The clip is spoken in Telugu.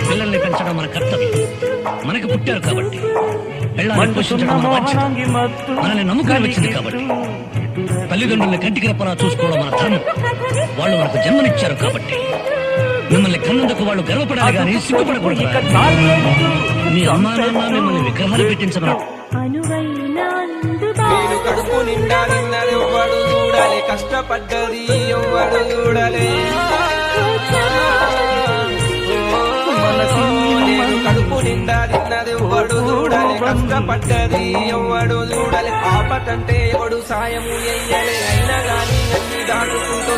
పిల్లల్ని పెంచడం మన కర్తవ్యం. మనకు పుట్టారు కాబట్టి, పిల్లల్ని పోషించడం మన బాధ్యత. మనల్ని నమ్ముకుని వచ్చింది కాబట్టి, తల్లిదండ్రుల్ని కంటికి రెప్పలా చూసుకోవడం మన ధర్మం. వాళ్ళు మనకు జన్మనిచ్చారు కాబట్టి, మిమ్మల్ని కన్నందుకు వాళ్ళు గర్వపడాలి కానీ సిగ్గుపడకూడదు. మీ అమ్మా నాన్న మిమ్మల్ని విగ్రహాలు పెట్టించడం. నేను కడుపు నిండా నిన్నదెవ్వడు చూడాలి, కష్టపడ్డది ఎవ్వడు చూడాలి. నేను కడుపు నిండా నిన్నదెవ్వడు చూడాలి, కష్టపడ్డది ఎవ్వడు చూడాలి. ఆపతంటే ఎవడు సాయము ఎయ్యలే, అయినా గాని అన్ని దాటుకుంటూ